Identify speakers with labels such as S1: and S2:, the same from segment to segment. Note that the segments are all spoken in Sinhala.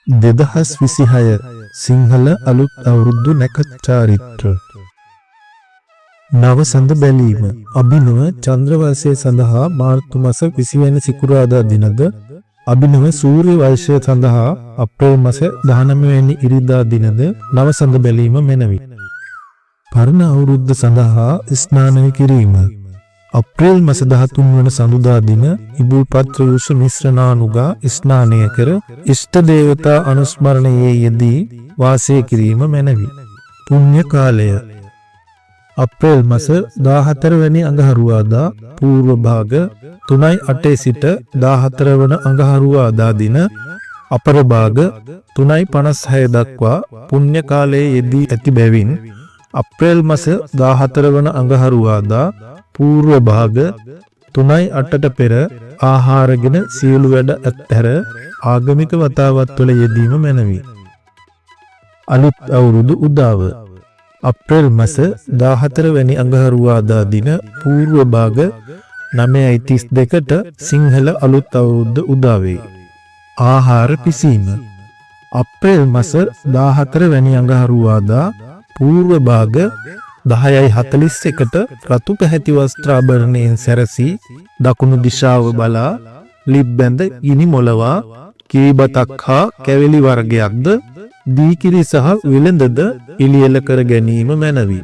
S1: 2026 සිංහල අලුත් අවුරුදු නැකත් චාරිත්‍ර නවසඳ බැලීම අභිනව චන්ද්‍රවර්ෂය සඳහා මාර්තු මාස 20 වෙනි සිකුරාදා දිනද අභිනව සූර්ය වර්ෂය සඳහා අප්‍රේල් මාස 19 වෙනි ඉරිදා දිනද නවසඳ බැලීම මෙනවි. පරණ අවුරුද්ද සඳහා ස්නානය කිරීම අප්‍රේල් මාස 13 වන සඳුදා දින ඉබුල් පත්‍ර යුෂ මිශ්‍රනානුගා ස්නානය කර ඉෂ්ට දේවතා අනුස්මරණයේ යෙදී වාසය කිරීම මැනවි. පුණ්‍ය කාලය අප්‍රේල් මාස 14 වැනි අඟහරුවාදා පූර්ව භාග 3:08 සිට 14 වන අඟහරුවාදා දින අපර භාග 3:56 දක්වා පුණ්‍ය කාලයේ යෙදී ඇති බැවින් අප්‍රේල් මාස 14 වන අඟහරුවාදා පූර්ව භාග 3:08ට පෙර ආහාරගෙන සියලු වැඩ අත්හැර ආගමික වතාවත් වල යෙදීම මැනවි. අලුත් අවුරුදු උදාව අප්‍රේල් මාස 14 වැනි අඟහරුවාදා දින පූර්ව භාග 9:32ට සිංහල අලුත් අවුරුද්ද උදා වේ. ආහාර පිසීම අප්‍රේල් මාස 14 වැනි අඟහරුවාදා පූර්ව භාග 10:41ට රතු පැහැති වස්ත්‍රාභරණයෙන් සැරසී දකුණු දිශාව බලා ලිප් බැඳ ගිනි මොලවා කිරිබතක් හා කැවිලි වර්ගයක්ද දීකිරි සහ විලඳද එළියල කර ගැනීම මැනවි.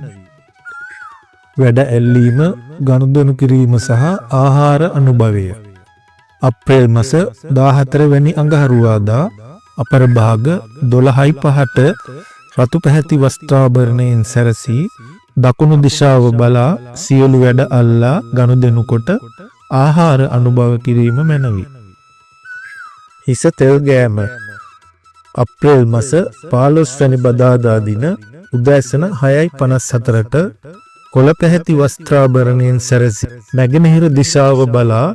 S1: වැඩ ඇල්ලීම ගනුදෙනු කිරීම සහ ආහාර අනුභවය අප්‍රේල් මාස 14 වැනි අඟහරුවාදා අපර භාග 12:05ට රතු පැහැති වස්ත්‍රාභරණයෙන් සැරසී දකුණු දිශාව බලා සියලු වැඩ අල්ලා ගනුදෙනු කොට ආහාර අනුභව කිරීම මැනවි. හිස තෙල් ගෑම අප්‍රේල් මාස 15 වැනි බදාදා දින උදෑසන 6:54ට කොළ පැහැති වස්ත්‍රාභරණයෙන් සැරසී නැගෙනහිර දිශාව බලා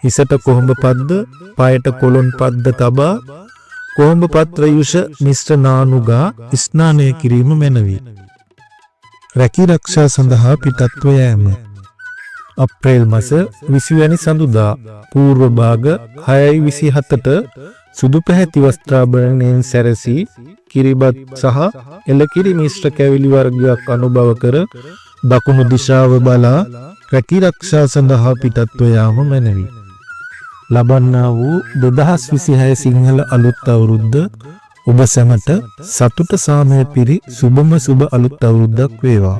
S1: හිසට කොහොඹ පද්ද පායට කොළොන් පද්ද තබා කොහොඹ පත්‍ර යුෂ මිශ්‍ර නානුගා ස්නානය කිරීම මැනවි. රැකී රක්ෂා සඳහා පිටත්ව යෑම අප්‍රේල් මාස 20 වැනි සඳුදා පූර්ව භාග 6:27ට සුදු පැහැති වස්ත්‍රාභරණයෙන් සැරසී කිරිබත් සහ එළකිරි මිශ්‍ර කැවිලි වර්ගයක් අනුභව කර දකුණු දිශාව බලා රැකී රක්ෂා සඳහා පිටත්ව යාම මැනවි. ලබන්නා වූ 2026 සිංහල අලුත් අවුරුද්ද ඔබ සැමට සතුට සාමය පිරි සුබම සුබ අලුත් අවුරුද්දක් වේවා.